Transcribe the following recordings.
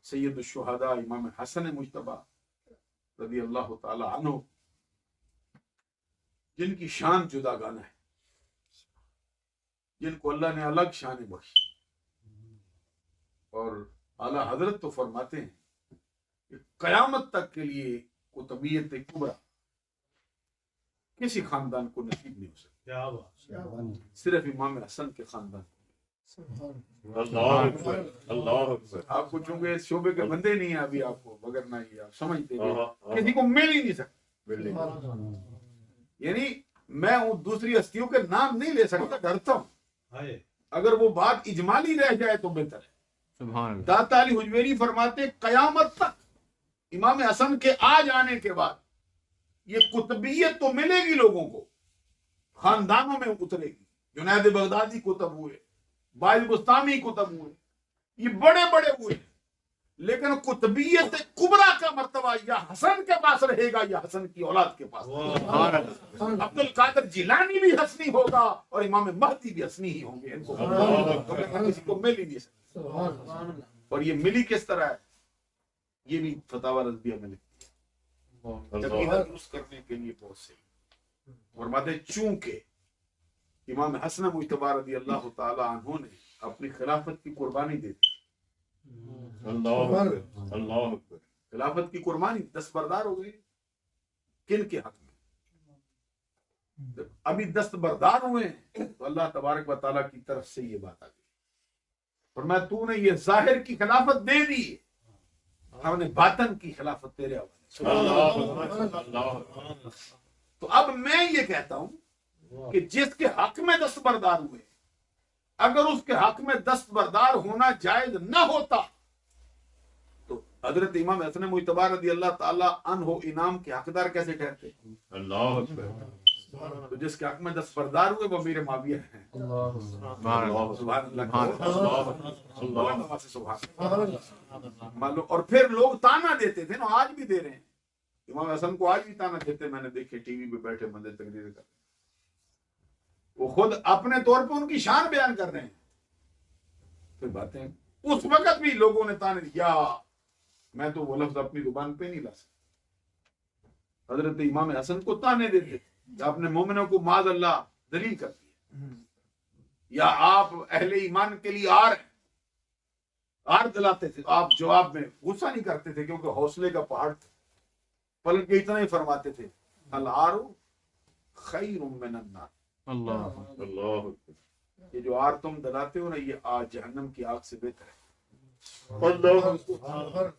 سید الشہداء امام حسن مجتبی رضی اللہ تعالی عنہ، جن کی شان جدا گانا ہے، جن کو اللہ نے الگ شان بخشی، اور اعلیٰ حضرت تو فرماتے ہیں کہ قیامت تک کے لیے قطبیت کبریٰ کسی خاندان کو نصیب نہیں ہو سکتی، صرف امام حسن کے خاندان کو۔ اللہ اکبر۔ آپ کو چونکہ اس شعبے کے بندے نہیں ہیں ابھی، آپ کو مگر نہ یہ آپ سمجھتے ہیں کسی کو مل ہی نہیں سکتا، یعنی میں ان دوسری ہستیوں کے نام نہیں لے سکتا، ڈرتا ہوں اگر وہ بات اجمالی رہ جائے تو بہتر ہے۔ داتا علی حجویری فرماتے قیامت تک امام حسن کے آ جانے کے بعد یہ قطبیت تو ملے گی لوگوں کو، خاندانوں میں اترے گی۔ جنید بغدادی کتب ہوئے، باز بستامی کتب ہوئے، یہ بڑے بڑے ہوئے، لیکن قطبیت کبریٰ کا مرتبہ یا حسن کے پاس رہے گا یا حسن کی اولاد کے پاس۔ عبد القادر جیلانی بھی حسنی ہوگا اور امام مہدی بھی حسنی ہی ہوں گے، ان کو کسی کو مل ہی نہیں سکتا۔ اور یہ ملی کس طرح ہے، یہ بھی فتاوی رضویہ میں لکھتی ہے، عقیدہ درست کرنے کے لیے بہت سے فرماتے ہیں چونکہ امام حسن مجتبی رضی اللہ تعالی عنہ نے اپنی خلافت کی قربانی دے دی، اللہ اکبر۔ خلافت کی قربانی دستبردار ہو گئی، کن کے حق میں؟ ابھی دستبردار ہوئے ہیں تو اللہ تبارک و تعالیٰ کی طرف سے یہ بات آ گئی، فرمایا تو نے یہ ظاہر کی خلافت دے دی، ہم نے باطن کی خلافت تیرے حوالے۔ تو اب میں یہ کہتا ہوں کہ جس کے حق میں دستبردار ہوئے، اگر اس کے حق میں دستبردار ہونا جائز نہ ہوتا تو حضرت امام حسن مجتبی رضی اللہ تعالی عنہ انعام کے حقدار کیسے ٹھہرتے؟ اللہ اکبر۔ تو جس کے حق میں دستبردار ہوئے وہ امیر معاویہ ہیں۔ سبحان اللہ۔ معلوم، اور پھر لوگ تانا دیتے تھے نا، آج بھی دے رہے ہیں، امام حسن کو آج بھی تانا دیتے، میں نے دیکھے ٹی وی پہ بیٹھے بندے تقریر کر، وہ خود اپنے طور پہ ان کی شان بیان کر رہے ہیں، پھر باتیں اس وقت بھی لوگوں نے تانے دیا، میں تو وہ لفظ اپنی زبان پہ نہیں لا سکتا، حضرت امام حسن کو تانے دیتے تھے، آپ نے مومنوں کو معاذ اللہ ذلیل کر دیا، یا آپ اہل ایمان کے لیے آر دلاتے تھے، آپ جواب میں غصہ نہیں کرتے تھے کیونکہ حوصلے کا پہاڑ تھا، پلٹ کے اتنا ہی فرماتے تھے العار خیر من النار، اللہ یہ جو آر تم دلاتے ہو نا یہ آج جہنم کی آگ سے بہتر ہے۔ اللہ۔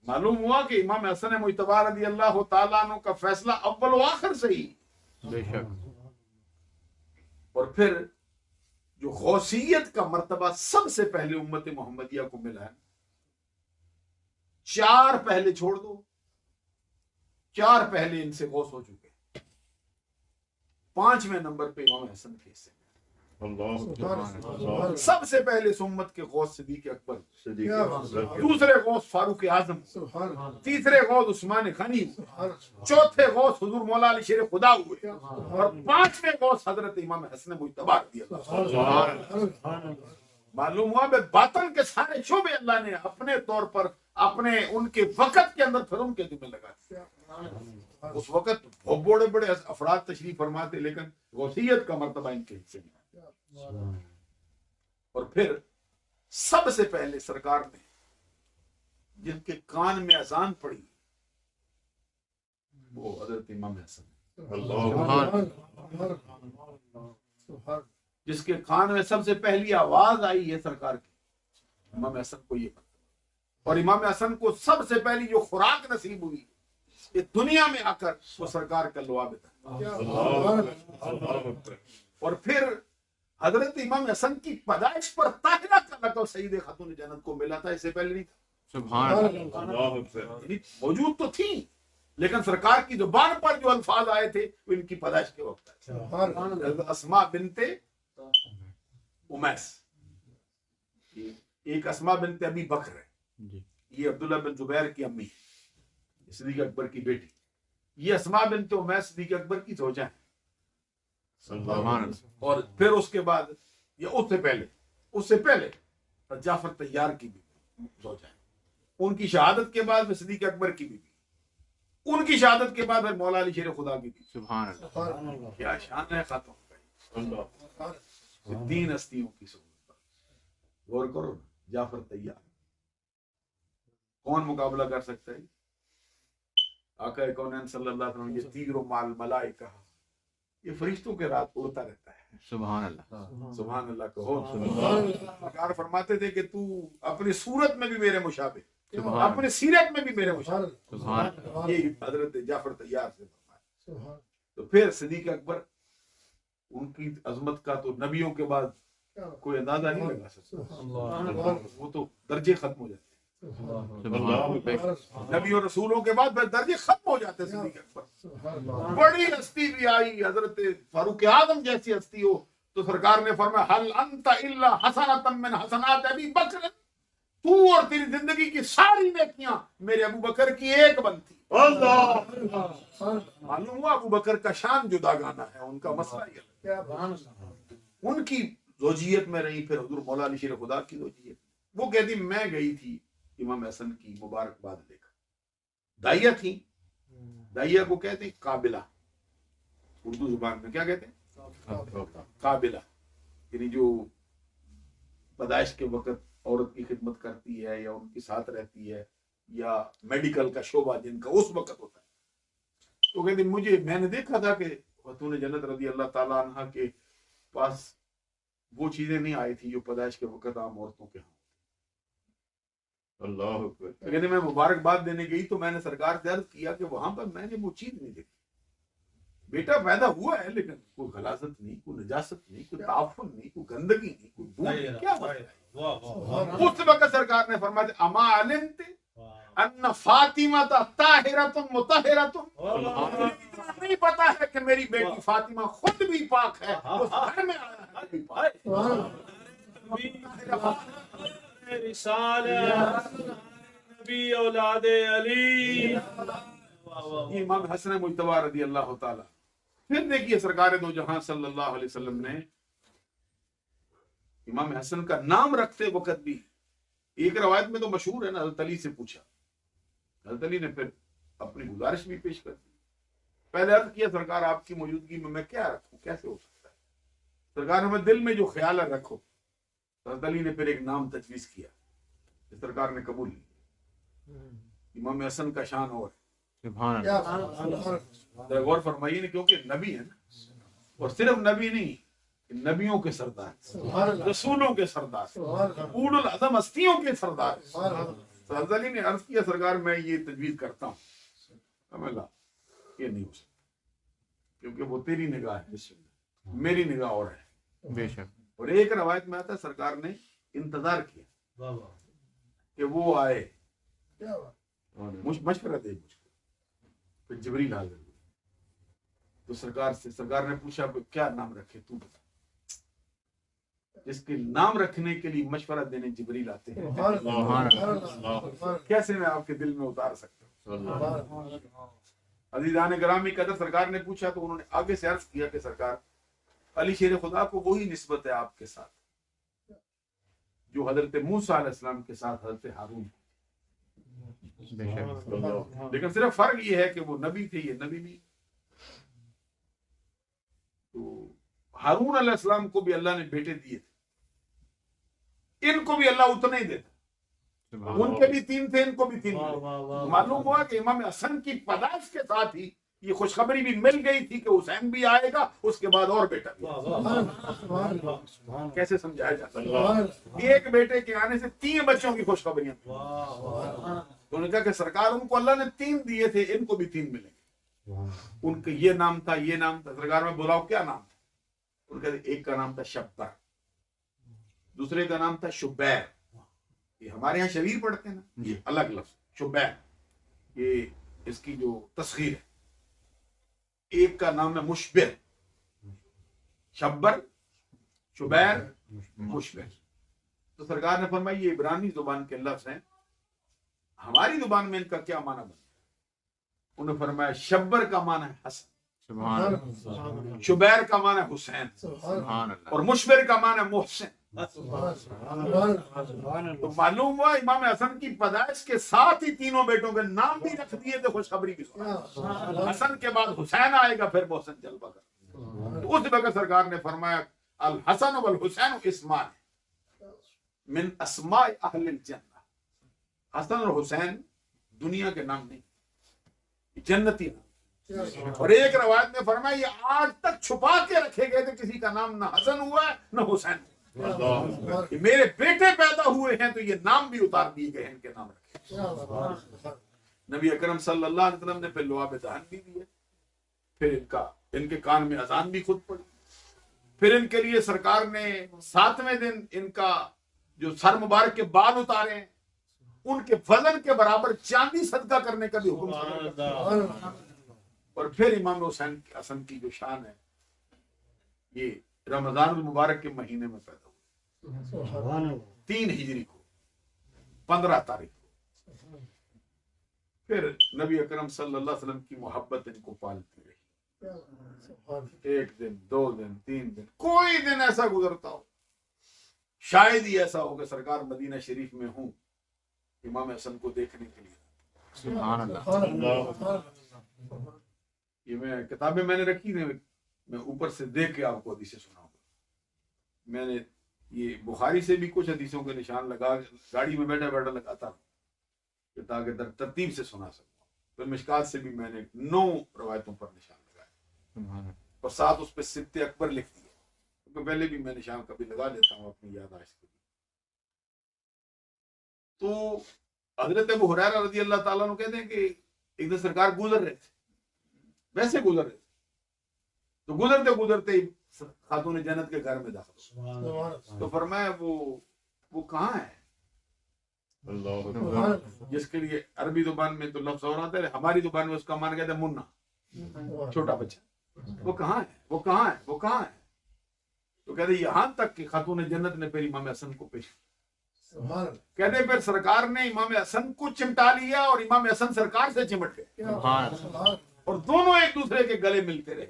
معلوم ہوا کہ امام حسن مجتبی رضی اللہ تعالیٰ عنہ کا فیصلہ اول و آخر سے ہی، بے شک۔ اور پھر جو غوثیت کا مرتبہ سب سے پہلے امت محمدیہ کو ملا ہے، 4 پہلے چھوڑ دو، 4 پہلے ان سے غوث ہو چکے، 5ویں نمبر پہ امام حسن کے حصے، اللہ۔ سب سے پہلے اس امت کے غوث صدیق اکبر، دوسرے غوث فاروق اعظم، تیسرے غوث عثمان غنی، چوتھے غوث حضور مولا علی شیر خدا ہوئے، اور 5ویں غوث حضرت امام حسن مجتبی رضی اللہ۔ معلوم ہوا بے باطن کے سارے شعبے اللہ نے اپنے طور پر اپنے ان کے وقت کے اندر پھر ان کے ذمہ لگا دیا۔ اس وقت بہت بڑے بڑے افراد تشریف فرماتے، لیکن غوثیت کا مرتبہ ان کے حصے میں، اور پھر سب سے پہلے سرکار نے جن کے کان میں اذان پڑی وہ حضرت امام حسن، جس کے کان میں سب سے پہلی آواز آئی ہے سرکار کی، امام حسن کو یہ پتہ، اور امام حسن کو سب سے پہلی جو خوراک نصیب ہوئی یہ دنیا میں آ کر وہ سرکار کا لعاب تھا، اور پھر حضرت امام حسن کی پیدائش پر طاہرہ کا لقب سید خاتون جنت کو ملا تھا، اس سے پہلے نہیں تھا، سبحان اللہ۔ یعنی موجود تو تھی لیکن سرکار کی زبان پر جو الفاظ آئے تھے وہ ان کی پیدائش کے وقت آئے۔ حضرت اسماء بنت امیس، ایک اسماء بنت ابی بکر ہے، یہ عبداللہ بن زبیر کی امی ہے، صدیق اکبر کی بیٹی، یہ اسماء بنت امیس صدیق اکبر کی زوجہ ہیں، اور پھر اس کے بعد یہ اس سے پہلے جعفر طیار کی بھی زوجہ ہیں، ان کی شہادت کے بعد پھر صدیق اکبر کی بیوی, ان کی شہادت کے بعد پھر مولا علی شیر خدا کی بیوی. سبحان اللہ. کیا شان ہے خاتون کا. اللہ. 3 ہستیوں کی صحبت پر غور کرو. جعفر طیار, کون مقابلہ کر سکتا ہے؟ آقا کونین صلی اللہ علیہ وسلم, یہ تیر و مال ملائکہ, یہ فرشتوں کے رات اڑتا رہتا ہے. سبحان اللہ. سبحان اللہ کہو. سرکار فرماتے تھے کہ تو اپنی صورت میں بھی میرے مشابہ, اپنے سیرت میں بھی میرے مشابہ. سبحان اللہ. یہ حضرت جعفر طیار سے فرمایا. تو پھر صدیق اکبر, ان کی عظمت کا تو نبیوں کے بعد کوئی اندازہ نہیں لگا سکتا. وہ تو درجے ختم ہو جاتے ہیں. نبی اور رسولوں کے بعد پھر درجے ختم ہو جاتے ہیں. صدیق اکبر بڑی ہستی بھی آئی, حضرت فاروق اعظم جیسی ہستی ہو تو سرکار نے فرمایا هل انت الا حسنۃ من حسنات ابی بکر, تو اور تیری زندگی کی ساری نیکیاں میرے ابو بکر کی ایک بنتی. معلوم ہوا ابو بکر کا شان جدا گانا ہے, ان کا مسئلہ یہ, ان کی زوجیت میں رہی. پھر حضور مولا علی شیر خدا کی زوجیت, وہ کہتی میں گئی تھی امام حسن کی مبارکباد لے کر. دائیا تھی, دائیا کو کہتے ہیں قابلہ, اردو زبان میں کیا کہتے ہیں؟ قابلہ, یعنی جو پیدائش کے وقت عورت کی خدمت کرتی ہے یا ان کے ساتھ رہتی ہے, یا میڈیکل کا شعبہ جن کا اس وقت ہوتا ہے. تو کہتے مجھے, میں نے دیکھا تھا کہ خاتون جنت رضی اللہ تعالیٰ عنہ کے پاس وہ چیزیں نہیں آئی تھی جو پیدائش کے وقت عام عورتوں کے ہاں. اللہ اکبر. کہتے میں مبارکباد دینے گئی تو میں نے سرکار سے عرض کیا کہ وہاں پر میں نے وہ چیز نہیں دیکھی. بیٹا پیدا ہوا ہے لیکن کوئی غلاظت نہیں, کوئی نجاست نہیں, کوئی تعفن نہیں, کوئی گندگی نہیں, کوئی بو نہیں. کیا بات. اس وقت سرکار نے فرمایا اما علمت ان فاطمہ طاہرۃ مطہرۃ, نہیں پتا ہے کہ میری بیٹی فاطمہ خود بھی پاک ہے, اس گھر میں آیا ہے بھی پاک. رسالت نبی اولاد علی. امام حسن مجتبی رضی اللہ تعالی. پھر دیکھیے سرکار دو جہاں صلی اللہ علیہ وسلم نے امام حسن کا نام رکھتے وقت بھی, ایک روایت میں تو مشہور ہے نا, حضرت علی سے پوچھا, حضرت علی نے پھر اپنی گزارش بھی پیش کر دی. پہلے عرض کیا سرکار آپ کی موجودگی میں کیا رکھوں, کیسے ہو سکتا ہے؟ سرکار نے دل میں جو خیال ہے رکھو. حضرت علی نے پھر ایک نام تجویز کیا, سرکار نے قبول لی. امام حسن کا شان اور سبحان اللہ. غور فرمائیے نا, کیونکہ نبی ہے نا, اور صرف نبی نہیں, نبیوں کے سردار, رسولوں کے سردار, اولو العزم ہستیوں کے سردار. حضرت علی نے عرض کیا سرکار میں یہ تجویز کرتا ہوں. یہ نہیں ہو سکتا کیونکہ وہ تیری نگاہ ہے, میری نگاہ اور ہے. بے شک. اور ایک روایت میں آتا ہے سرکار نے انتظار کیا کہ وہ آئے, مشورہ دے مجھ کو. پھر جبریل حاضر ہوئے تو سرکار نے پوچھا کیا نام رکھے, تو بتا. جس کے نام رکھنے کے لیے مشورہ دینے جبریل آتے ہیں, کیسے میں آپ کے دل میں اتار سکتا ہوں. عزیزان گرامی قدر, سرکار نے پوچھا تو انہوں نے آگے سے عرض کیا کہ سرکار علی شیر خدا کو وہی نسبت ہے آپ کے ساتھ جو حضرت موسیٰ علیہ السلام کے ساتھ حضرت ہارون. لیکن صرف فرق یہ ہے کہ وہ نبی تھے, یہ نبی نہیں. تو ہارون علیہ السلام کو بھی اللہ نے بیٹے دیے تھے, ان کو بھی اللہ اتنے ہی دیتا. ان کے بھی 3 تھے, ان کو بھی 3 تھے. معلوم ہوا کہ امام حسن کی پیدائش کے ساتھ ہی یہ خوشخبری بھی مل گئی تھی کہ حسین بھی آئے گا, اس کے بعد اور بیٹا بھی. کیسے سمجھایا جاتا ہے؟ ایک بیٹے کے آنے سے 3 بچوں کی خوشخبریاں. تو انہوں نے کہا کہ سرکار ان کو اللہ نے 3 دیے تھے, ان کو بھی 3 ملیں گے. ان کا یہ نام تھا, یہ نام تھا. سرکار میں بلاؤ کیا نام تھا؟ ان کا ایک کا نام تھا شبر, دوسرے کا نام تھا شبیر. یہ ہمارے یہاں شبیر پڑھتے ہیں نا, یہ الگ لفظ شبیر, یہ اس کی جو تصغیر ہے. ایک کا نام ہے مشبر, شبر, شبیر, مشبر. تو سرکار نے فرمایا یہ عبرانی زبان کے لفظ ہیں, ہماری زبان میں ان کا کیا معنی بنتا ہے؟ انہوں نے فرمایا شبر کا معنی ہے حسن, سبحان اللہ. شبیر کا معنی ہے حسین, سبحان اللہ. اور مشبر کا معنی ہے محسن. تو معلوم ہوا امام حسن کی پیدائش کے ساتھ ہی تینوں بیٹوں کے نام بھی رکھ دیے تھے خوشخبری کی صورت۔ حسن کے بعد حسین آئے گا، پھر محسن جلوہ گا۔ تو اس وقت سرکار نے فرمایا الحسن والحسین اسمان من اسماء اہل الجنہ، حسن اور حسین دنیا کے نام نہیں، جنتی نام۔ اور ایک روایت میں فرمایا یہ آج تک چھپا کے رکھے گئے تھے، کسی کا نام نہ حسن ہوا ہے نہ حسین ہوا ہے۔ کہ میرے بیٹے پیدا ہوئے ہیں تو یہ نام بھی اتار دیے گئے ہیں، ان کے نام رکھے۔ نبی اکرم صلی اللہ علیہ وسلم نے پھر لعاب دہن بھی دیے، پھر ان کے کان میں اذان بھی خود پڑی، پھر ان کے لیے سرکار نے 7ویں دن ان کا جو سر مبارک کے بال اتارے ہیں، ان کے وزن کے برابر چاندی صدقہ کرنے کا بھی حکم۔ اور پھر امام حسن کی جو شان ہے، یہ رمضان المبارک کے مہینے میں پیدا ہوئی 3 ہجری کو، 15 تاریخ کو۔ پھر نبی اکرم صلی اللہ علیہ وسلم کی محبت ان کو پالتی رہی، 1 دن 2 دن 3 دن، کوئی دن ایسا گزرتا ہو، شاید ہی ایسا ہو کہ سرکار مدینہ شریف میں ہوں امام حسن کو دیکھنے کے لیے۔ سبحان اللہ۔ یہ میں کتابیں میں نے رکھی ہیں، میں اوپر سے دیکھ کے آپ کو حدیثیں سناؤں گا۔ میں نے یہ بخاری سے بھی کچھ حدیثوں کے نشان لگا، گاڑی میں بیٹھا بیٹھا لگاتا کہ تاکہ ترتیب سے سنا سکوں۔ پھر مشکات سے بھی میں نے 9 روایتوں پر نشان لگائے، اور ساتھ اس پہ سبت اکبر لکھ دیے، کیونکہ پہلے بھی میں نشان کبھی لگا لیتا ہوں اپنی یادداشت کے لیے۔ تو حضرت ابو ہریرہ رضی اللہ تعالیٰ عنہ کہتے ہیں کہ ایک دن سرکار گزر رہے تھے، ویسے گزر رہے تھے، تو گزرتے گزرتے خاتون جنت کے گھر میں داخل ہوئے۔ تو فرمایا وہ کہاں ہے جس کے لیے عربی زبان میں تو لفظ اور آتا ہے، ہماری زبان میں اس کا معنی کہتے ہیں منا، چھوٹا بچہ۔ وہ کہاں ہے، وہ کہاں ہے، وہ کہاں ہے؟ تو کہتے یہاں تک کہ خاتون جنت نے پھر امام حسن کو پیش کیا۔ کہتے پھر سرکار نے امام حسن کو چمٹا لیا اور امام حسن سرکار سے چمٹ گئے، اور دونوں ایک دوسرے کے گلے ملتے رہے۔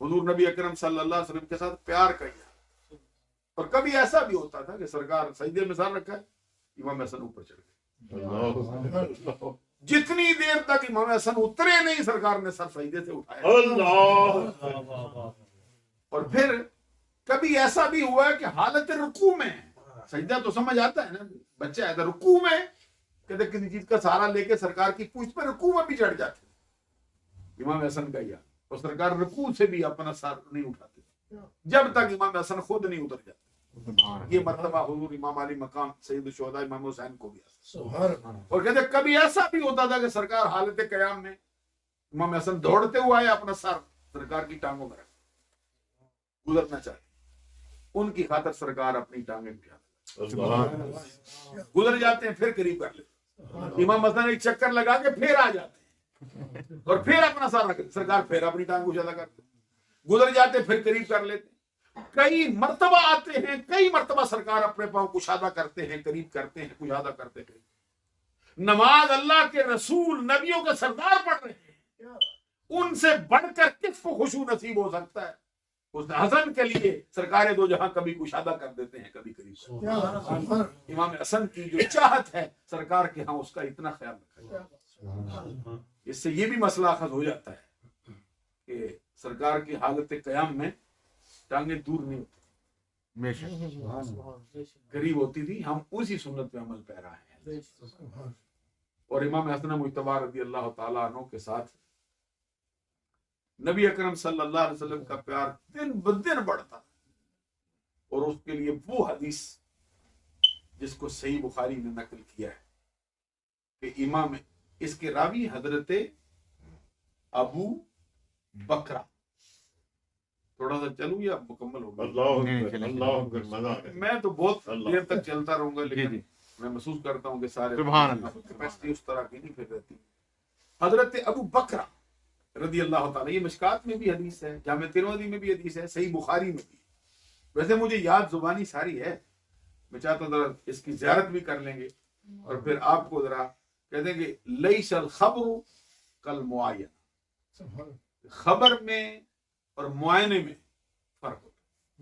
حضور نبی اکرم صلی اللہ علیہ وسلم کے ساتھ پیار کیا۔ اور کبھی ایسا بھی ہوتا تھا کہ سرکار سجدے میں سر رکھا ہے، امام حسن اوپر چڑھ گئے، جتنی دیر تک امام حسن اترے نہیں سرکار نے سر سجدے سے اٹھایا۔ اور پھر کبھی ایسا بھی ہوا ہے کہ حالت رکوع میں، سجدہ تو سمجھ آتا ہے نا، بچہ ہے تو رکوع میں کہتے کسی چیز کا سہارا لے کے سرکار کی پوچھ پہ رکوع میں بھی چڑھ جاتے امام حسن کا یہ، اور سرکار رکوع سے بھی اپنا سر نہیں اٹھاتے جب تک امام حسن خود نہیں اتر جاتے۔ یہ مرتبہ حضور امام علی مقام سید الشہداء امام حسین کو بھی آتا۔ اور کہتے کبھی ایسا بھی ہوتا تھا کہ سرکار حالت قیام میں امام حسن دوڑتے ہوئے آئے، اپنا سر سرکار کی ٹانگوں میں رکھ گزرنا چاہتے، ان کی خاطر سرکار اپنی ٹانگیں گزر جاتے ہیں، پھر قریب کر لیتے، امام حسن ایک چکر لگا کے پھر آ جاتے ہیں، اور پھر اپنا سر رکھ، سرکار پھر اپنی ٹانگ کو زیادہ کرتے، گزر جاتے پھر قریب کر لیتے، کئی مرتبہ آتے ہیں، کئی مرتبہ سرکار اپنے پاؤں کشادہ کرتے ہیں، قریب کرتے ہیں، کشادہ کرتے ہیں۔ نماز اللہ کے رسول نبیوں کے سردار پڑھ رہے ہیں، ان سے بڑھ کر کس کو خشوع نصیب ہو سکتا ہے؟ اس حسن کے لیے سرکار دو جہاں کبھی کشادہ کر دیتے ہیں، کبھی قریب۔ امام حسن کی جو چاہت ہے سرکار کے ہاں، اس کا اتنا خیال رکھا جائے۔ اس سے یہ بھی مسئلہ اخذ ہو جاتا ہے کہ سرکار کی حالت قیام میں ٹانگیں دور نہیں ہوتی، قریب ہوتی تھی، ہم اسی سنت پہ عمل پیرا ہیں۔ اور امام حسن مجتبی رضی اللہ تعالیٰ عنہ کے ساتھ نبی اکرم صلی اللہ علیہ وسلم کا پیار دن بدن بڑھتا، اور اس کے لیے وہ حدیث جس کو صحیح بخاری نے نقل کیا ہے کہ امام اس کے راوی حضرت ابو بکرہ، تھوڑا سا چلوں یا مکمل ہوگا؟ میں تو بہت دیر تک چلتا رہوں گا، لیکن میں محسوس کرتا ہوں کہ سارے کیپیسٹی اس طرح کی نہیں پھر رہتی۔ حضرت ابو بکرہ رضی اللہ تعالیٰ، یہ مشکات میں بھی حدیث ہے، جامع ترمذی میں بھی حدیث ہے، صحیح بخاری میں بھی۔ ویسے مجھے یاد زبانی ساری ہے، میں چاہتا ہوں ذرا اس کی زیارت بھی کر لیں گے، اور پھر آپ کو ذرا کہہ دیں کہ لیس الخبر کالمعاینہ، خبر میں اور معائنے میں فرق ہوتا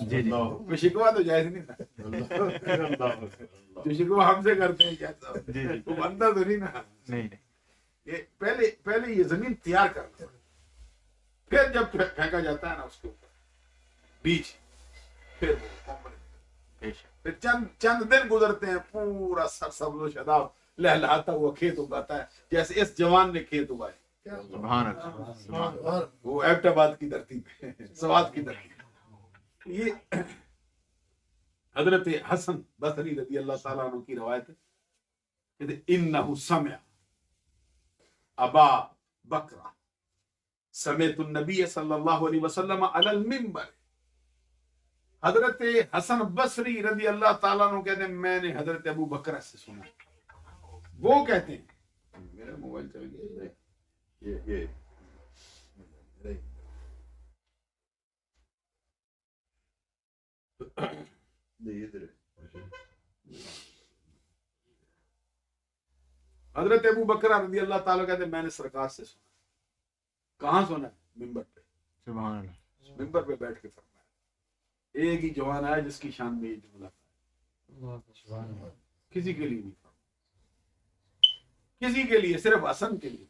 جی جی کوئی شکوا تو جائز نہیں تھا. جو شکوا ہم سے کرتے ہیں کیا جی جی وہ بندہ تو نہیں نا. نہیں نہیں یہ پہلے یہ زمین تیار کرنا پڑتا ہے. پھر جب پھینکا جاتا ہے نا اس کے اوپر بیج, پھر وہ کومل. بے شک پھر چند دن گزرتے ہیں, پورا سر سبز و شاداب لہلہاتا ہوا کھیت اگاتا ہے, جیسے اس جوان نے کھیت اگائے. سبحان اللہ سبحان اللہ. وہ ایبٹ آباد کی دھرتی پہ, سوات کی دھرتی پہ. یہ حضرت حسن بصری رضی اللہ تعالیٰ عنہ کی روایت ہے کہ انہ سمع ابا بکرہ سمعت النبی صلی اللہ علیہ وسلم علی المنبر. حضرت حسن بصری رضی اللہ تعالیٰ عنہ کہتے ہیں میں نے حضرت ابو بکرہ سے سنا. وہ کہتے ہیں میرا موبائل چل گیا یہ حضرت ابو بکرہ رضی اللہ تعالیٰ کہتے ہیں میں نے سرکار سے سنا. کہاں سنا؟ منبر پہ. سبحان اللہ. منبر پہ بیٹھ کے فرمایا. ایک ہی جوان آیا جس کی شان میں یہ جملہ تھا, کسی کے لیے نہیں فرمایا, کسی کے لیے, صرف حسن کے لیے.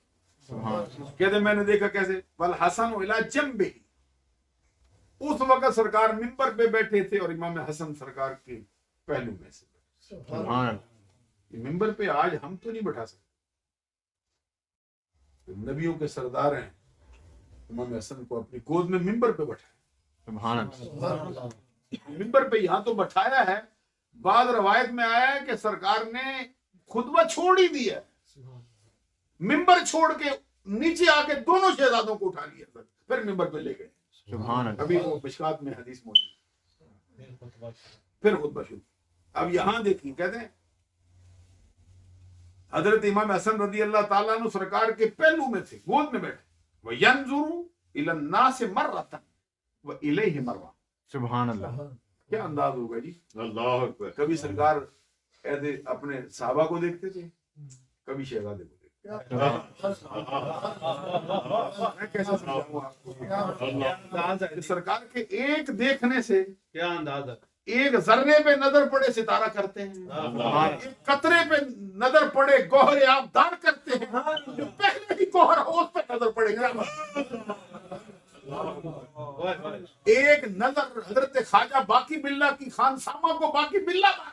کہتے میں نے دیکھا کیسے والحسن الی جنبہ, اس وقت سرکار منبر پہ بیٹھے تھے اور امام حسن سرکار کے پہلو میں سے. سبحان اللہ. منبر پہ آج ہم تو نہیں بٹھا سکتے, نبیوں کے سردار ہیں, امام حسن کو اپنی گود میں منبر پہ بٹھایا. سبحان اللہ. منبر پہ یہاں تو بٹھایا ہے, بعض روایت میں آیا ہے کہ سرکار نے خطبہ چھوڑ ہی دیا, منبر چھوڑ کے نیچے آ کے دونوں شہزادوں کو اٹھا لیا, پھر منبر پہ لے گئے. سبحان اللہ. ابھی وہ مشکات میں حدیث موجود, پھر خطبہ شروع. اب یہاں دیکھیں, کہتے ہیں حضرت امام حسن رضی اللہ تعالیٰ عنہ سرکار کے پہلو میں تھے, گود میں بیٹھے. وَيَنْظُرُ إِلَى النَّاسِ مَرَّةً وَإِلَيْهِ مَرَّةً. سبحان اللہ. کیا انداز ہوگا جی. اللہ اکبر. کبھی سرکار ایسے اپنے صحابہ کو دیکھتے تھے, کبھی شہزادے کو دیکھتے. میں کیسا سمجھاؤں آپ کو. سرکار کے ایک دیکھنے سے کیا انداز ہے. ایک ذرے پہ نظر پڑے ستارہ کرتے ہیں, ایک قطرے پہ نظر پڑے گوہر آبدار کرتے ہیں, جو پہلے ہی گوہر ہو اس پہ نظر پڑے گا. ایک نظر حضرت خواجہ باقی باللہ کی خانسامہ کو باقی باللہ بنا,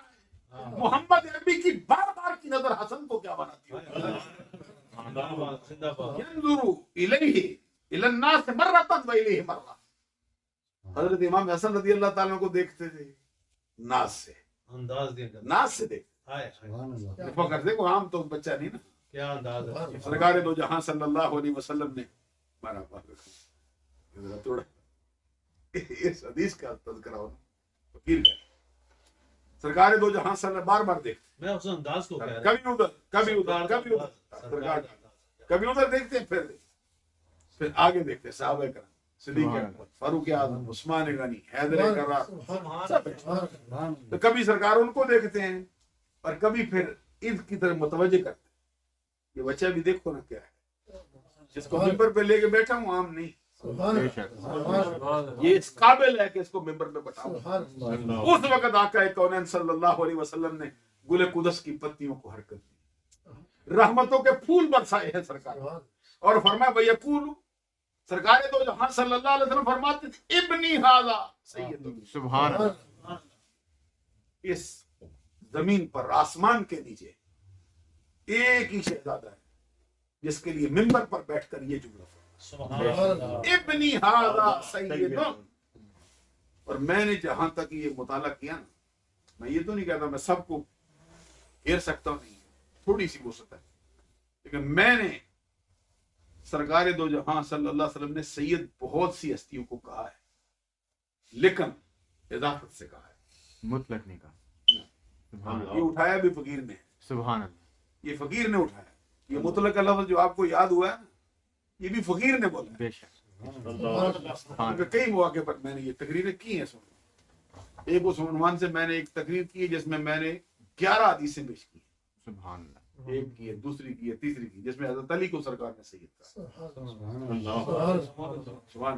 محمد عربی کی بار بار کی نظر حسن کو کیا بناتی ہے. ينظر الیہ الی الناس مرۃ والیہ مرۃ. حضرت امام حسن رضی اللہ تعالیٰ کو دیکھتے تھے ناز سے, انداز دے کر ناز سے دیکھتے. ہائے فخر دیکھو, عام تو بچہ نہیں نا. کیا انداز ہے. سرکار دو جہاں صلی اللہ علیہ وسلم نے مارا ذرا تھوڑا اس حدیث کا تذکرہ ہونا فقیر کا. سرکار دو جہاں صلی بار بار دیکھتے, میں اس انداز کو کہہ رہا کبھی ادھر کبھی ادھر کبھی ادھر, سرکار کبھی ادھر دیکھتے ہیں, پھر آگے دیکھتے ہیں صحابہ کرام, صدیق اکبر, فاروق اعظم, عثمان غنی, حیدر کرار, سب. تو کبھی سرکار ان کو دیکھتے ہیں اور کبھی پھر عید کی طرف متوجہ کرتے ہیں. یہ بچہ بھی دیکھو نا کیا ہے, جس کو ممبر پہ لے کے بیٹھا ہوں عام نہیں, بے شک. یہ اس قابل ہے کہ اس کو ممبر پہ بٹھاؤں. اس وقت آقا کونین صلی اللہ علیہ وسلم نے گل قدس کی پتیوں کو حرکت دی, رحمتوں کے پھول برسائے ہیں سرکار, اور فرمایا وَيَقُولُ, سرکار دو جہاں صلی اللہ علیہ وسلم فرماتے تھے ابنی ھذا سید. سبحان اللہ. اس زمین پر آسمان کے نیچے ایک ہی شہزادہ ہے جس کے لیے منبر پر بیٹھ کر یہ جملہ ابنی ھذا سید. اور میں نے جہاں تک یہ مطالعہ کیا نا, میں یہ تو نہیں کہتا میں سب کو گھیر سکتا ہوں, نہیں, تھوڑی سی وسعت ہے, لیکن میں نے سرکار دو جہاں صلی اللہ علیہ وسلم نے سید بہت سی ہستیوں کو کہا ہے, لیکن اضافت سے کہا ہے, مطلق نہیں کہا. سبحان اللہ. یہ اٹھایا بھی فقیر نے, سبحان اللہ. یہ فقیر نے اٹھایا. یہ مطلق کا لفظ جو آپ کو یاد ہوا ہے نا, یہ بھی فقیر نے بولا ہے. بے شک. کیونکہ کئی مواقع پر میں نے یہ تقریریں کی ہیں. ایک اس عنوان سے میں نے ایک تقریر کی ہے جس میں نے 11 حدیثیں پیش کی. سبحان اللہ. ایک کی ہے, دوسری کی ہے, تیسری کی, جس میں حضرت علی کو سرکار نے سید کہا. سبحان اللہ.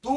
2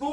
2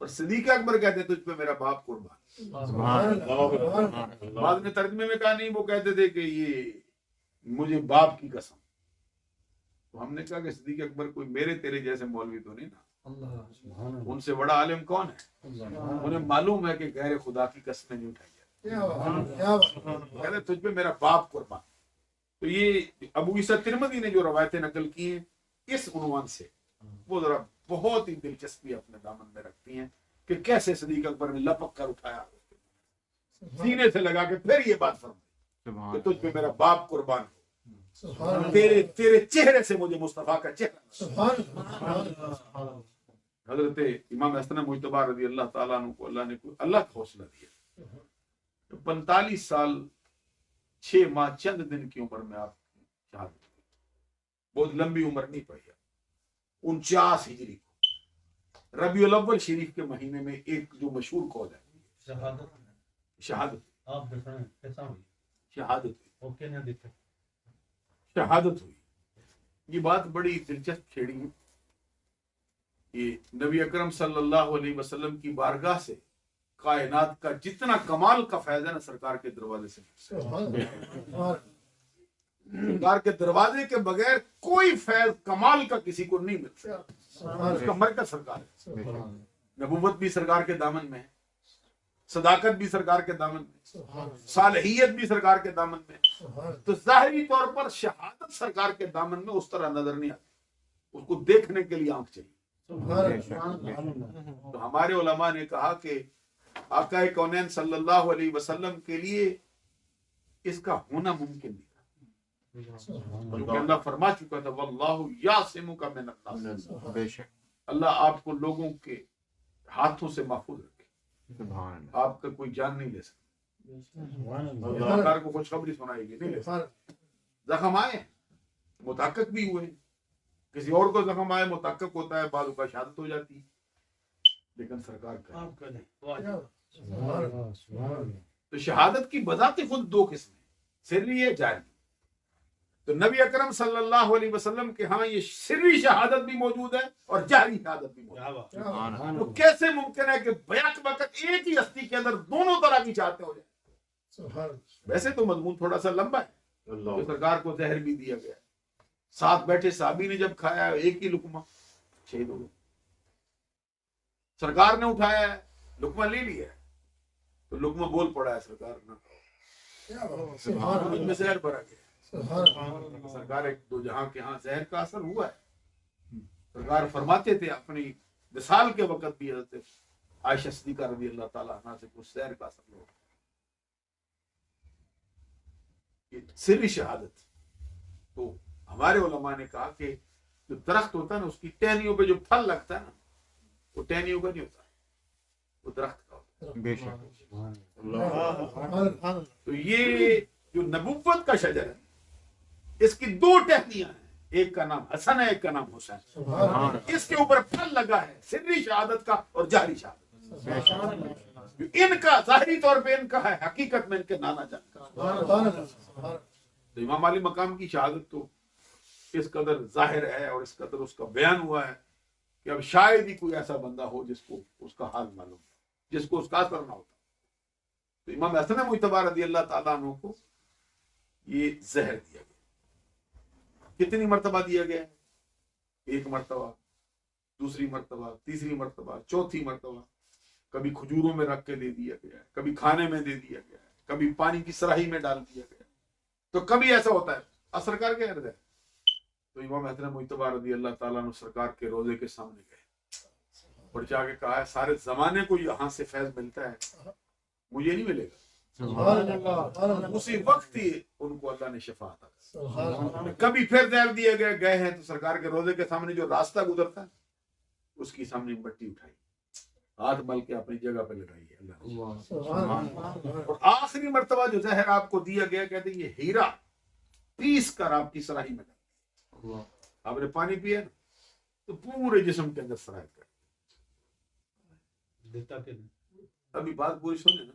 اور صدیق اکبر کہتے تجھ پہ میرا باپ قربان. سبحان اللہ بعد میں ترجمے میں کہا نہیں، وہ کہتے تھے کہ یہ مجھے باپ کی قسم. تو ہم نے کہا کہ صدیق اکبر کوئی میرے تیرے جیسے مولوی تو نہیں نا، ان سے بڑا عالم کون ہے؟ انہیں معلوم ہے کہ غیر خدا کی قسمیں نہیں اٹھائی جاتی. کہتے تجھ پہ میرا باپ قربان. تو یہ ابو عیسیٰ ترمذی نے جو روایتیں نقل کی ہیں اس عنوان سے، وہ ذرا بہت ہی دلچسپی اپنے دامن میں رکھتی ہیں کہ کیسے صدیق اکبر نے لپک کر اٹھایا، سینے سے لگا کے پھر یہ بات فرمائی کہ تجھ پہ میرا باپ قربان ہو، تیرے چہرے سے مجھے مصطفیٰ کا چہرہ. حضرت امام حسن مجتبی رضی اللہ تعالیٰ عنہ کو اللہ نے اللہ کا حوصلہ دیا. 45 سال 6 ماہ چند دن کی عمر میں آپ شہادت ہوئی. بہت لمبی عمر نہیں پڑی. 49 ہجری کو ربیع الاول شریف کے مہینے میں ایک جو مشہور قول ہے شہادت آپ دیکھ رہے ہیں کیسا ہوئی شہادت ہوئی اوکے نہ دیکھے شہادت ہوئی. یہ بات بڑی دلچسپ چھیڑی ہے. یہ نبی اکرم صلی اللہ علیہ وسلم کی بارگاہ سے کائنات کا جتنا کمال کا فیض ہے نا سرکار کے دروازے سے. سرکار کے دروازے کے بغیر کوئی فیض کمال کا کسی کو نہیں ملتا. اس کا مرکز سرکار ہے. نبوت بھی سرکار کے دامن میں ہے، صداقت بھی سرکار کے دامن میں، صالحیت بھی سرکار کے دامن میں. تو ظاہری طور پر شہادت سرکار کے دامن میں اس طرح نظر نہیں آتی، اس کو دیکھنے کے لیے آنکھ چاہیے. تو ہمارے علماء نے کہا کہ آقا کونین صلی اللہ علیہ وسلم کے لیے اس کا ہونا ممکن نہیں تھا، کیونکہ اللہ فرما چکا تھا واللہ یعصمک من الناس. بے شک. اللہ آپ کو لوگوں کے ہاتھوں سے محفوظ رکھے. سبحان اللہ. آپ کا کوئی جان نہیں لے سکتا، سرکار کو خوشخبری سنائے گی نہیں لے سکتا. زخم آئے متحقق بھی ہوئے، کسی اور کو زخم آئے متحقق ہوتا ہے، بعض کا شہادت ہو جاتی ہے، لیکن سرکار کا آپ کا نہیں. تو شہادت کی بذات خود 2 قسمیں، سری ہے جاری. تو نبی اکرم صلی اللہ علیہ وسلم کے ہاں یہ سری شہادت بھی موجود ہے اور جاری شہادت بھی موجود ہے. سبحان اللہ. تو کیسے ممکن ہے کہ بیک وقت ایک ہی ہستی کے اندر دونوں طرح کی چاہتے ہو جائیں؟ ویسے تو مضمون تھوڑا سا لمبا ہے. تو سرکار کو زہر بھی دیا گیا، ساتھ بیٹھے صحابی نے جب کھایا ایک ہی لقمہ شہید ہو گئے. سرکار نے اٹھایا ہے لقمہ لے لیا ہے تو لقمہ بول پڑا ہے سرکار مجھ میں زہر بھرا گیا. سرکار ایک دو جہاں کے ہاں زہر کا اثر ہوا ہے. سرکار فرماتے تھے اپنی وصال کے وقت بھی حضرت عائشہ صدیقہ رضی اللہ تعالیٰ عنہ سے کچھ زہر کا اثر ہوا. یہ سری شہادت. تو ہمارے علماء نے کہا کہ جو درخت ہوتا ہے نا اس کی ٹہنیوں پہ جو پھل لگتا ہے نا وہ ٹہنیوں کا نہیں ہوتا، وہ درخت کا ہوتا ہے. بے شک. تو یہ جو نبوت کا شجر ہے اس کی 2 ٹہنیاں ہیں، ایک کا نام حسن ہے ایک کا نام حسین. اس کے اوپر پھل لگا ہے سری شہادت کا اور جاری شہادت. بے شک. ان کا ظاہری طور پہ ان کا ہے، حقیقت میں ان کے نانا جان کا. تو امام علی مقام کی شہادت تو اس قدر ظاہر ہے اور اس قدر اس کا بیان ہوا ہے کہ اب شاید ہی کوئی ایسا بندہ ہو جس کو اس کا حال معلوم ہو، جس کو اس کا اثر نہ ہوتا. تو امام حسن مجتبی رضی اللہ تعالیٰ عنہ کو یہ زہر دیا گیا. کتنی مرتبہ دیا گیا؟ 1 مرتبہ، 2 مرتبہ، 3 مرتبہ، 4 مرتبہ. کبھی کھجوروں میں رکھ کے دے دیا گیا ہے، کبھی کھانے میں دے دیا گیا ہے، کبھی پانی کی سراہی میں ڈال دیا گیا. تو کبھی ایسا ہوتا ہے اثر کر کے عرض ہے. تو امام حسن مجتبی رضی اللہ تعالیٰ عنہ سرکار کے روضے کے سامنے گئے اور جا کے کہا ہے سارے زمانے کو یہاں سے فیض ملتا ہے، مجھے نہیں ملے گا. اسی وقت ہی ان کو اللہ نے شفا عطا کی. کبھی پھر زہر دیے گئے ہیں تو سرکار کے روضے کے سامنے جو راستہ گزرتا ہے اس کی سامنے مٹی اٹھائی، ہاتھ مل کے اپنی جگہ پہ لگائی ہے اللہ نے. اور آخری مرتبہ جو زہر آپ کو دیا گیا کہتے ہیں یہ ہیرا پیس کر آپ کی سراہی میں ڈال. آپ نے پانی پیا نا تو پورے جسم کے اندر سرایت کر دیتا کہ نہیں. ابھی بات پوری سنیں نا،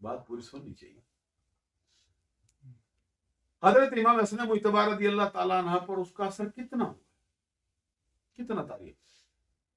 بات پوری سننی چاہیے. حضرت امام حسن مجتبی رضی اللہ تعالیٰ عنہ پر اس کا اثر کتنا ہوا، کتنا تاریخ.